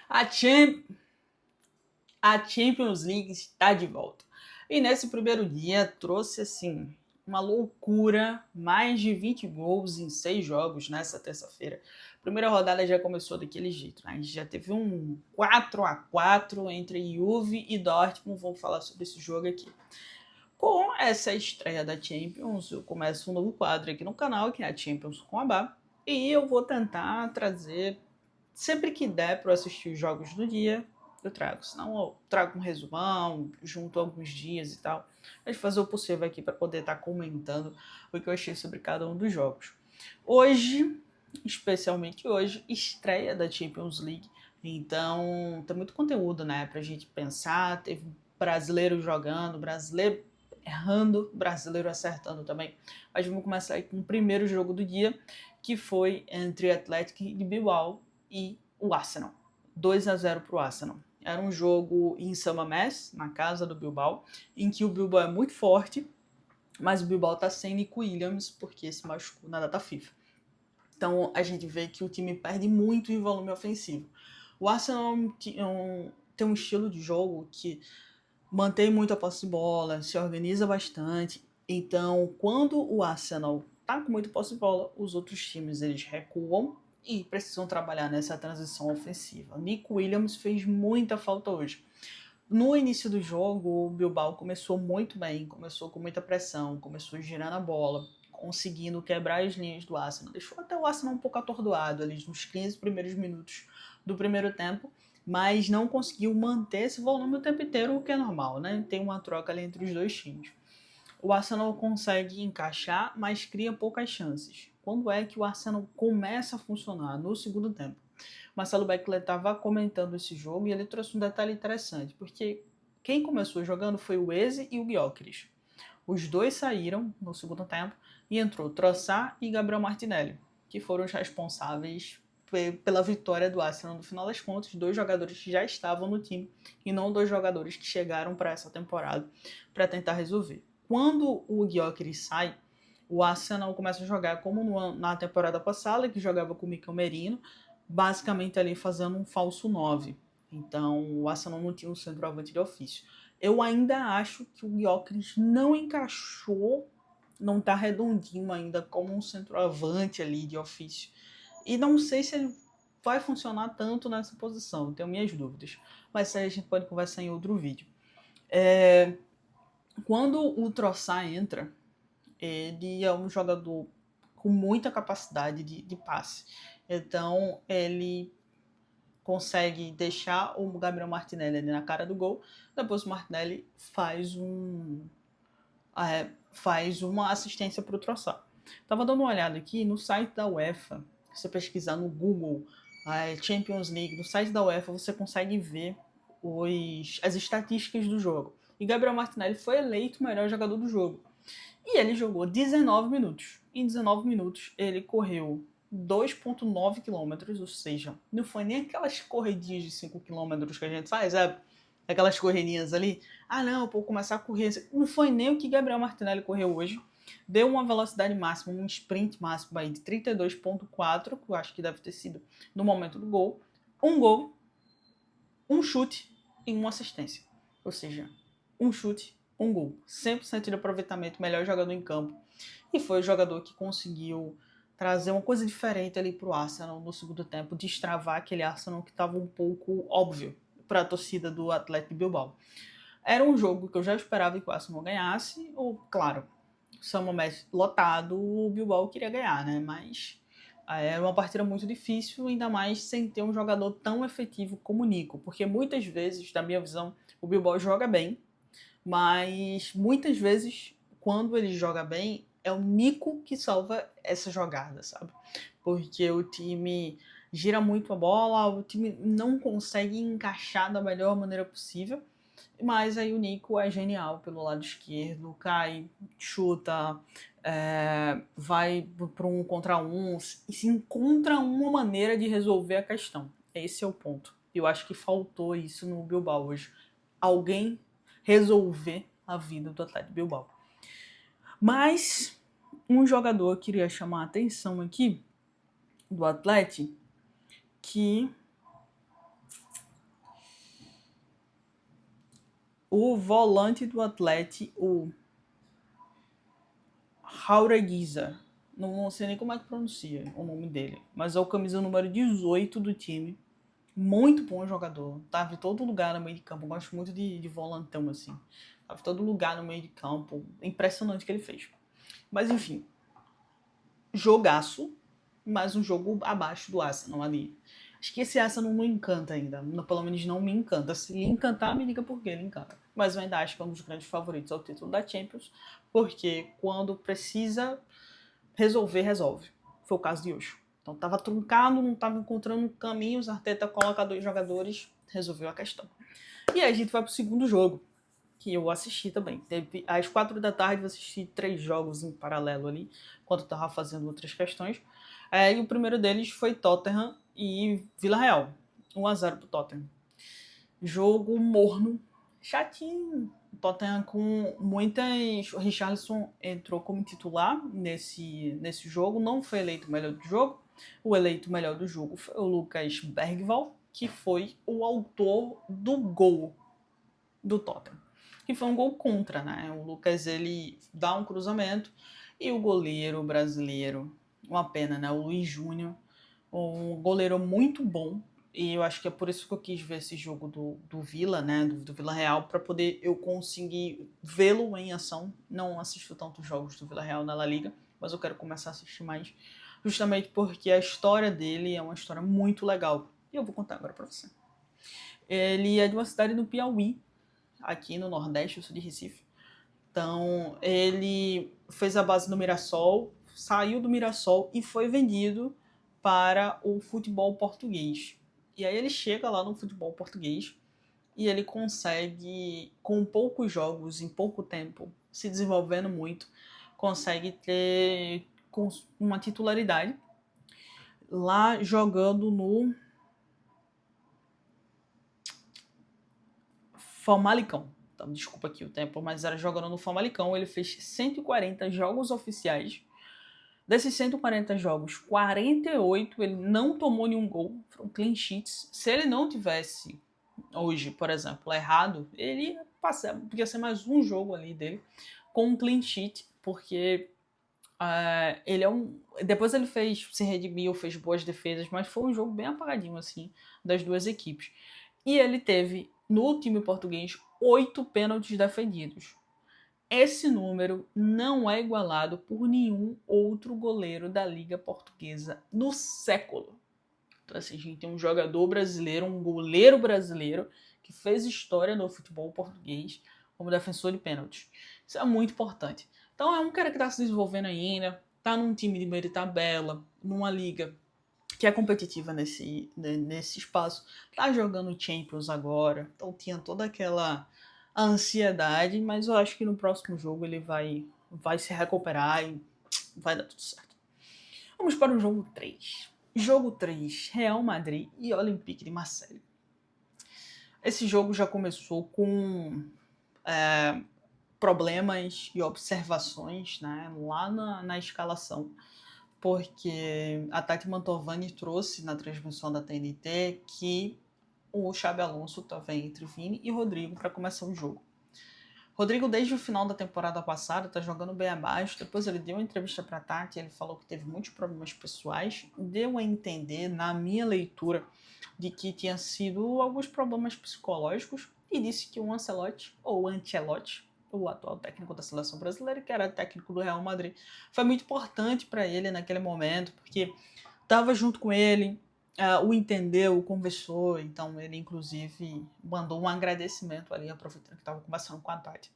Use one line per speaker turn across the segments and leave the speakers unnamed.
A, Cham- a Champions League está de volta. E nesse primeiro dia trouxe assim uma loucura, mais de 20 gols em 6 jogos nessa terça-feira. A primeira rodada já começou daquele jeito, né? A gente já teve um 4-4 entre Juve e Dortmund. Vamos falar sobre esse jogo aqui. Com essa estreia da Champions, eu começo um novo quadro aqui no canal, que é a Champions com a Bá. E eu vou tentar trazer, sempre que der para assistir os jogos do dia, eu trago. Senão eu trago um resumão, junto alguns dias e tal. Mas fazer o possível aqui para poder estar comentando o que eu achei sobre cada um dos jogos. Hoje, especialmente hoje, estreia da Champions League. Então, tem muito conteúdo, né, pra gente pensar. Teve brasileiro jogando, brasileiro errando, brasileiro acertando também. Mas vamos começar aí com o primeiro jogo do dia, que foi entre Atlético de Bilbao e o Arsenal. 2-0 para o Arsenal. Era um jogo em São Mamés, na casa do Bilbao, em que o Bilbao é muito forte, mas o Bilbao tá sem Nico Williams porque se machucou na data FIFA. Então a gente vê que o time perde muito em volume ofensivo. O Arsenal tem um estilo de jogo que mantém muito a posse de bola, se organiza bastante. Então, quando o Arsenal tá com muito posse de bola, os outros times eles recuam e precisam trabalhar nessa transição ofensiva. Nico Williams fez muita falta hoje. No início do jogo, o Bilbao começou muito bem, começou com muita pressão, começou girando a bola, conseguindo quebrar as linhas do Arsenal. Deixou até o Arsenal um pouco atordoado ali nos 15 primeiros minutos do primeiro tempo, mas não conseguiu manter esse volume o tempo inteiro, o que é normal, né? Tem uma troca ali entre os dois times. O Arsenal consegue encaixar, mas cria poucas chances. Quando é que o Arsenal começa a funcionar? No segundo tempo. Marcelo Beckler estava comentando esse jogo e ele trouxe um detalhe interessante, porque quem começou jogando foi o Eze e o Gyökeres. Os dois saíram no segundo tempo e entrou Trossard e Gabriel Martinelli, que foram os responsáveis pela vitória do Arsenal. No final das contas, dois jogadores que já estavam no time e não dois jogadores que chegaram para essa temporada para tentar resolver. Quando o Gyökeres sai, o Arsenal começa a jogar como na temporada passada, que jogava com o Mikel Merino, basicamente ali fazendo um falso 9. Então o Arsenal não tinha um centroavante de ofício. Eu ainda acho que o Gyökeres não encaixou, não tá redondinho ainda como um centroavante ali de ofício. E não sei se ele vai funcionar tanto nessa posição, tenho minhas dúvidas. Mas isso aí a gente pode conversar em outro vídeo. Quando o Trossard entra, ele é um jogador com muita capacidade de passe. Então ele consegue deixar o Gabriel Martinelli ali na cara do gol. Depois o Martinelli faz uma assistência para o Trossard. Tava dando uma olhada aqui no site da UEFA. Se você pesquisar no Google Champions League, no site da UEFA você consegue ver as estatísticas do jogo. E Gabriel Martinelli foi eleito o melhor jogador do jogo. E ele jogou 19 minutos. Em 19 minutos ele correu 2,9 km, ou seja, não foi nem aquelas corridinhas de 5 km que a gente faz, sabe? Aquelas corridinhas ali. Ah, não, vou começar a correr. Não foi nem o que Gabriel Martinelli correu hoje. Deu uma velocidade máxima, um sprint máximo aí de 32,4, que eu acho que deve ter sido no momento do gol. Um gol, um chute e uma assistência. Ou seja, um chute, um gol. 100% de aproveitamento, melhor jogador em campo. E foi o jogador que conseguiu trazer uma coisa diferente ali pro Arsenal no segundo tempo, destravar aquele Arsenal que estava um pouco óbvio para a torcida do Atlético Bilbao. Era um jogo que eu já esperava que o Arsenal ganhasse, ou, claro, São Mamés lotado, o Bilbao queria ganhar, né? Mas era uma partida muito difícil, ainda mais sem ter um jogador tão efetivo como o Nico, porque muitas vezes, na minha visão, o Bilbao joga bem, mas muitas vezes, quando ele joga bem, é o Nico que salva essa jogada, sabe? Porque o time gira muito a bola, o time não consegue encaixar da melhor maneira possível, mas aí o Nico é genial pelo lado esquerdo, cai, chuta, vai para um contra um e se encontra uma maneira de resolver a questão. Esse é o ponto. Eu acho que faltou isso no Bilbao hoje. Alguém resolver a vida do Atlético Bilbao. Mas um jogador que queria chamar a atenção aqui do Atlético, que o volante do Atlético, o Jaureguiza, não sei nem como é que pronuncia o nome dele, mas é o camisa número 18 do time. Muito bom jogador. Tava em todo lugar no meio de campo. Eu gosto muito de volantão, assim. Tava em todo lugar no meio de campo. Impressionante o que ele fez. Mas enfim, jogaço, mas um jogo abaixo do Arsenal ali. Acho que esse Arsenal não encanta ainda. Pelo menos não me encanta. Se lhe encantar, me diga por que ele encanta. Mas eu ainda acho que é um dos grandes favoritos ao título da Champions, porque quando precisa resolver, resolve. Foi o caso de hoje. Então tava truncado, não tava encontrando caminhos, Arteta coloca 2 jogadores, resolveu a questão. E aí a gente vai pro segundo jogo, que eu assisti também. Às 4 da tarde eu assisti 3 jogos em paralelo ali, enquanto eu tava fazendo outras questões. E o primeiro deles foi Tottenham e Vila Real. 1-0 pro Tottenham. Jogo morno, chatinho. O Tottenham com muitas. O Richarlison entrou como titular nesse jogo, não foi eleito melhor do jogo. O eleito melhor do jogo foi o Lucas Bergvall, que foi o autor do gol do Tottenham. Que foi um gol contra, né? O Lucas ele dá um cruzamento e o goleiro brasileiro, uma pena, né? O Luiz Júnior, um goleiro muito bom. E eu acho que é por isso que eu quis ver esse jogo do Vila, né? Do Vila Real, para poder eu conseguir vê-lo em ação. Não assisto tantos jogos do Vila Real na La Liga, mas eu quero começar a assistir mais, justamente porque a história dele é uma história muito legal. E eu vou contar agora para você. Ele é de uma cidade no Piauí, aqui no Nordeste, eu sou de Recife. Então, ele fez a base no Mirassol, saiu do Mirassol e foi vendido para o futebol português. E aí ele chega lá no futebol português e ele consegue, com poucos jogos, em pouco tempo, se desenvolvendo muito, consegue ter uma titularidade lá jogando no Famalicão. Então, desculpa aqui o tempo, mas era jogando no Famalicão. Ele fez 140 jogos oficiais. Desses 140 jogos, 48 ele não tomou nenhum gol, foram clean sheets. Se ele não tivesse hoje, por exemplo, errado, ele podia ser mais um jogo ali dele com um clean sheet, porque ele é um. Depois ele se redimiu, fez boas defesas, mas foi um jogo bem apagadinho assim das duas equipes. E ele teve no time português 8 pênaltis defendidos. Esse número não é igualado por nenhum outro goleiro da Liga Portuguesa no século. Então, assim, a gente tem um jogador brasileiro, um goleiro brasileiro, que fez história no futebol português como defensor de pênaltis. Isso é muito importante. Então, é um cara que está se desenvolvendo ainda, está num time de meio de tabela, numa liga que é competitiva nesse espaço, tá jogando Champions agora, então tinha toda aquela ansiedade, mas eu acho que no próximo jogo ele vai se recuperar e vai dar tudo certo. Vamos para o jogo 3. Jogo 3, Real Madrid e Olympique de Marseille. Esse jogo já começou com problemas e observações, né, lá na escalação, porque a Tati Mantovani trouxe na transmissão da TNT que o Xabi Alonso estava entre Vini e Rodrigo para começar o jogo. Rodrigo, desde o final da temporada passada, tá jogando bem abaixo. Depois ele deu uma entrevista para a Tati, ele falou que teve muitos problemas pessoais. Deu a entender, na minha leitura, de que tinha sido alguns problemas psicológicos e disse que o Ancelotti, ou Ancelotti, o atual técnico da seleção brasileira, que era técnico do Real Madrid, foi muito importante para ele naquele momento, porque estava junto com ele, o entendeu, o conversou, então ele inclusive mandou um agradecimento ali, aproveitando que estava conversando com a Tati.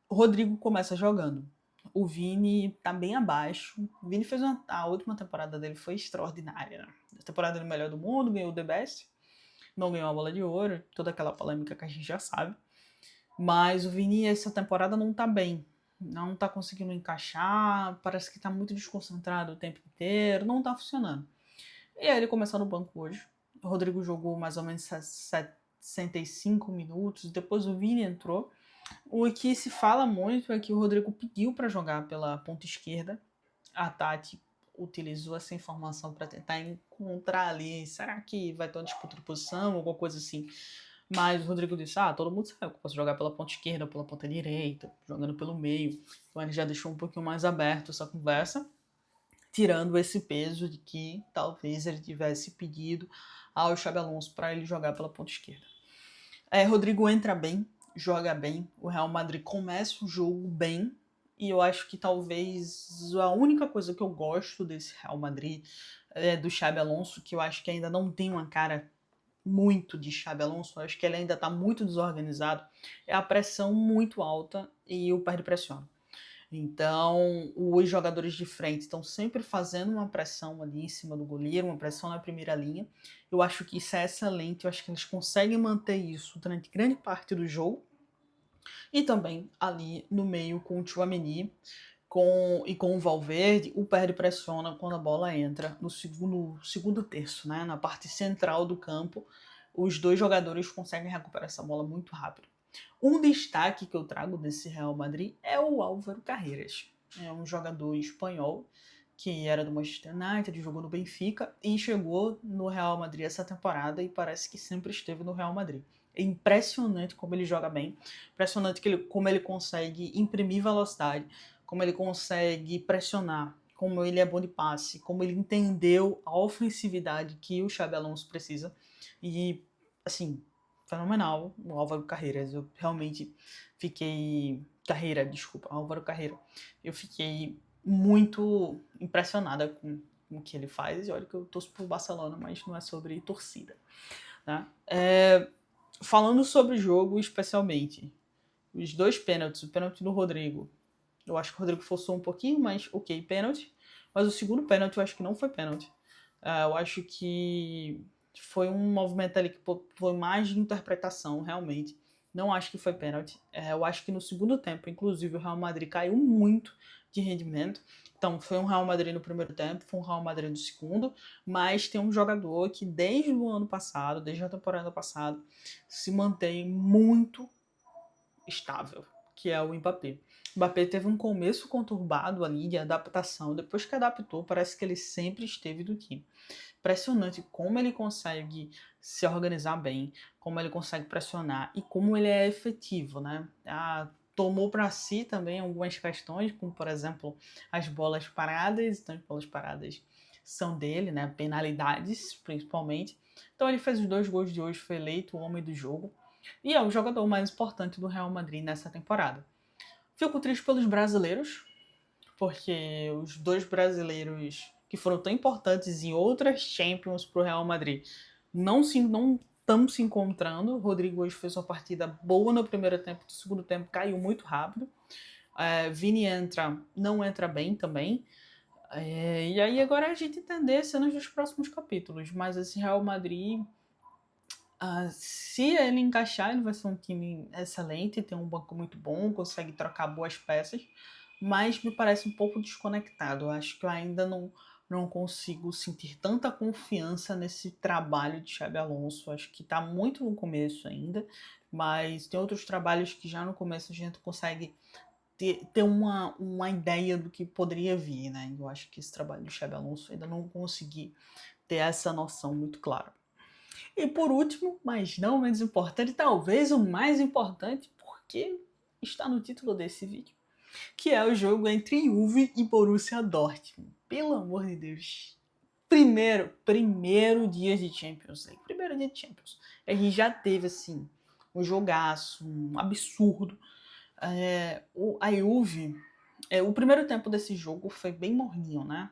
O Rodrigo começa jogando. O Vini tá bem abaixo. O Vini fez a última temporada dele foi extraordinária, né? A temporada do melhor do mundo, ganhou o The Best, não ganhou a bola de ouro, toda aquela polêmica que a gente já sabe. Mas o Vini essa temporada não tá bem. Não tá conseguindo encaixar, parece que tá muito desconcentrado o tempo inteiro, não tá funcionando. E aí ele começou no banco hoje. O Rodrigo jogou mais ou menos 65 minutos, depois o Vini entrou. O que se fala muito é que o Rodrigo pediu para jogar pela ponta esquerda. A Tati utilizou essa informação para tentar encontrar ali, será que vai ter uma disputa de posição, alguma coisa assim, Mas o Rodrigo disse, todo mundo sabe que eu posso jogar pela ponta esquerda, pela ponta direita, jogando pelo meio. Então ele já deixou um pouquinho mais aberto essa conversa, tirando esse peso de que talvez ele tivesse pedido ao Xabi Alonso para ele jogar pela ponta esquerda. Rodrigo entra bem, joga bem, o Real Madrid começa o jogo bem, e eu acho que talvez a única coisa que eu gosto desse Real Madrid do Xabi Alonso, que eu acho que ainda não tem uma cara muito de Xabi Alonso, eu acho que ele ainda está muito desorganizado, é a pressão muito alta e o perde pressiona. Então, os jogadores de frente estão sempre fazendo uma pressão ali em cima do goleiro, uma pressão na primeira linha. Eu acho que isso é excelente, eu acho que eles conseguem manter isso durante grande parte do jogo. E também ali no meio com o Tchouaméni e com o Valverde, o perde pressiona quando a bola entra no segundo terço, né? Na parte central do campo. Os dois jogadores conseguem recuperar essa bola muito rápido. Um destaque que eu trago desse Real Madrid é o Álvaro Carreras. É um jogador espanhol que era do Manchester United, jogou no Benfica e chegou no Real Madrid essa temporada e parece que sempre esteve no Real Madrid. É impressionante como ele joga bem, impressionante como ele consegue imprimir velocidade, como ele consegue pressionar, como ele é bom de passe, como ele entendeu a ofensividade que o Xabi Alonso precisa. E, assim, fenomenal o Álvaro Carreiras. Eu realmente fiquei... Álvaro Carreira. Eu fiquei muito impressionada com o que ele faz. E olha que eu torço por Barcelona, mas não é sobre torcida. Tá? Falando sobre o jogo especialmente, os dois pênaltis, o pênalti do Rodrigo, eu acho que o Rodrigo forçou um pouquinho, mas ok, pênalti. Mas o segundo pênalti eu acho que não foi pênalti. Eu acho que foi um movimento ali que foi mais de interpretação, realmente. Não acho que foi pênalti. Eu acho que no segundo tempo, inclusive, o Real Madrid caiu muito de rendimento. Então, foi um Real Madrid no primeiro tempo, foi um Real Madrid no segundo, mas tem um jogador que desde o ano passado, desde a temporada passada, se mantém muito estável, que é o Mbappé. O Mbappé teve um começo conturbado ali de adaptação, depois que adaptou, parece que ele sempre esteve do time. Impressionante como ele consegue se organizar bem, como ele consegue pressionar e como ele é efetivo, né? Tomou para si também algumas questões, como por exemplo as bolas paradas, então as bolas paradas são dele, né? Penalidades principalmente. Então ele fez os 2 gols de hoje, foi eleito o homem do jogo e é o jogador mais importante do Real Madrid nessa temporada. Fico triste pelos brasileiros, porque os dois brasileiros que foram tão importantes em outras Champions para o Real Madrid não estão se encontrando. O Rodrigo hoje fez uma partida boa no primeiro tempo, no segundo tempo caiu muito rápido. Vini não entra bem também. E aí agora a gente entender cenas dos próximos capítulos. Mas esse Real Madrid, se ele encaixar, ele vai ser um time excelente, tem um banco muito bom, consegue trocar boas peças, mas me parece um pouco desconectado. Eu acho que eu ainda não consigo sentir tanta confiança nesse trabalho de Xabi Alonso. Eu acho que está muito no começo ainda, mas tem outros trabalhos que já no começo a gente consegue ter uma ideia do que poderia vir, né? Eu acho que esse trabalho de Xabi Alonso ainda não consegui ter essa noção muito clara. E por último, mas não menos importante, talvez o mais importante, porque está no título desse vídeo, que é o jogo entre Juve e Borussia Dortmund. Pelo amor de Deus. Primeiro dia de Champions League. Primeiro dia de Champions. A gente já teve, assim, um jogaço, um absurdo. A Juve... o primeiro tempo desse jogo foi bem morninho, né?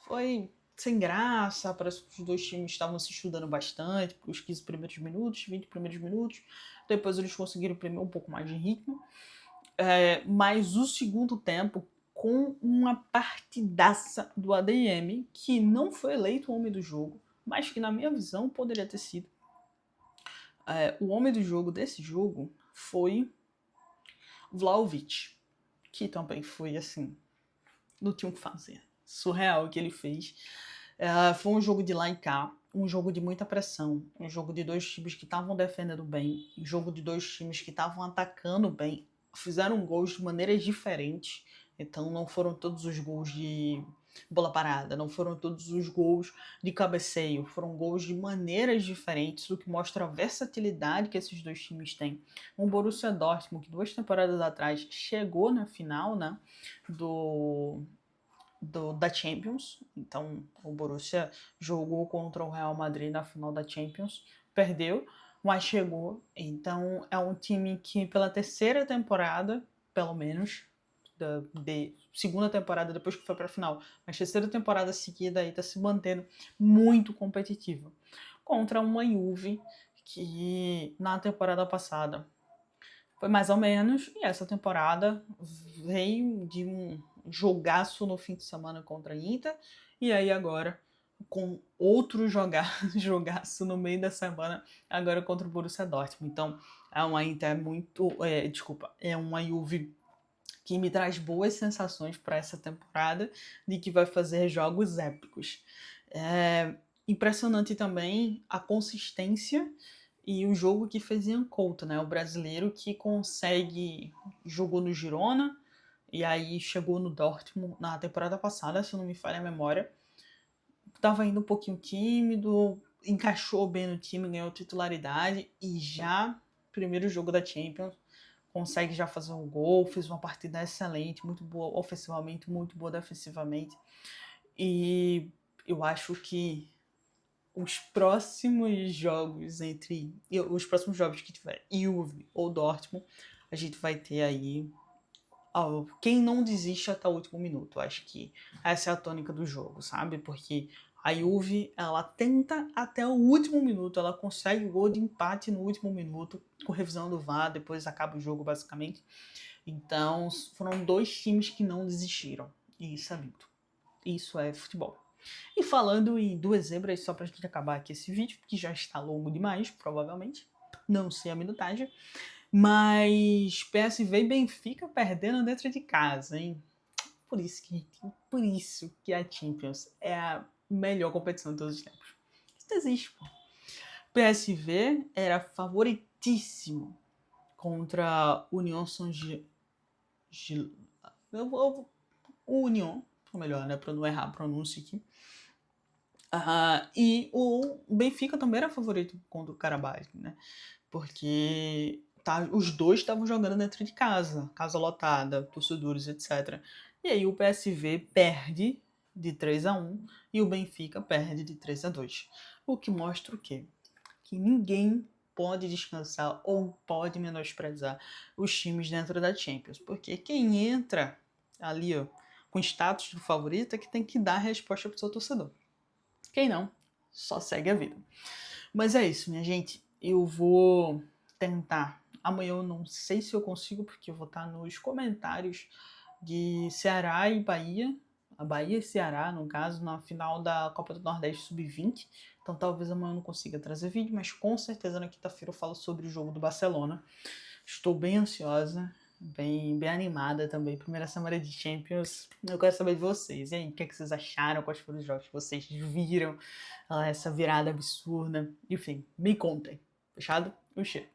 Foi sem graça, parece que os dois times estavam se estudando bastante, os 15 primeiros minutos, 20 primeiros minutos, depois eles conseguiram imprimir um pouco mais de ritmo, mas o segundo tempo, com uma partidaça do ADM, que não foi eleito o homem do jogo, mas que na minha visão poderia ter sido. O homem do jogo desse jogo foi Vlahovic, que também foi assim, não tinha o que fazer. Surreal o que ele fez. Foi um jogo de lá e cá, um jogo de muita pressão, um jogo de dois times que estavam defendendo bem, um jogo de dois times que estavam atacando bem, fizeram gols de maneiras diferentes, então não foram todos os gols de bola parada, não foram todos os gols de cabeceio, foram gols de maneiras diferentes, o que mostra a versatilidade que esses dois times têm. O Borussia Dortmund, que 2 temporadas atrás chegou na final, né, da Champions. Então, o Borussia jogou contra o Real Madrid na final da Champions, perdeu, mas chegou. Então, é um time que pela terceira temporada, pelo menos, de segunda temporada depois que foi para a final, mas terceira temporada seguida aí tá se mantendo muito competitivo contra uma Juve que na temporada passada foi mais ou menos, e essa temporada veio de um jogaço no fim de semana contra a Inter, e aí agora com outro jogaço no meio da semana, agora contra o Borussia Dortmund. Então é uma Inter é uma Juve que me traz boas sensações para essa temporada, de que vai fazer jogos épicos. É impressionante também a consistência e o jogo que fez Ian Couto, né? O brasileiro que jogou no Girona e aí chegou no Dortmund na temporada passada, se não me falha a memória. Tava indo um pouquinho tímido, encaixou bem no time, ganhou titularidade e já primeiro jogo da Champions consegue já fazer um gol, fez uma partida excelente, muito boa ofensivamente, muito boa defensivamente. E eu acho que os próximos jogos que tiver Juve ou Dortmund, a gente vai ter aí quem não desiste até o último minuto. Acho que essa é a tônica do jogo, sabe? Porque a Juve, ela tenta até o último minuto, ela consegue o gol de empate no último minuto, com revisão do VAR, depois acaba o jogo basicamente. Então, foram 2 times que não desistiram. E isso é lindo. Isso é futebol. E falando em 2 zebras, só pra gente acabar aqui esse vídeo, que já está longo demais, provavelmente. Não sei a minutagem. Mas PSV e Benfica perdendo dentro de casa, hein? Por por isso que a Champions é a melhor competição de todos os tempos. Isso não existe, pô. PSV era favoritíssimo contra União Saint-Gilles. União, ou melhor, né, para não errar a pronúncia aqui. E o Benfica também era favorito contra o Karabakh, né? Porque os dois estavam jogando dentro de casa, casa lotada, torcedores, etc. E aí o PSV perde de 3-1 e o Benfica perde de 3-2. O que mostra o quê? Que ninguém pode descansar ou pode menosprezar os times dentro da Champions. Porque quem entra ali com status de favorito é que tem que dar a resposta pro seu torcedor. Quem não, só segue a vida. Mas é isso, minha gente. Eu vou tentar. Amanhã eu não sei se eu consigo, porque eu vou estar nos comentários de Ceará e Bahia. A Bahia e Ceará, no caso, na final da Copa do Nordeste Sub-20. Então talvez amanhã eu não consiga trazer vídeo, mas com certeza na quinta-feira eu falo sobre o jogo do Barcelona. Estou bem ansiosa, bem animada também. Primeira semana de Champions. Eu quero saber de vocês. E aí, o que vocês acharam? Quais foram os jogos que vocês viram? Essa virada absurda. Enfim, me contem. Fechado? Um cheiro.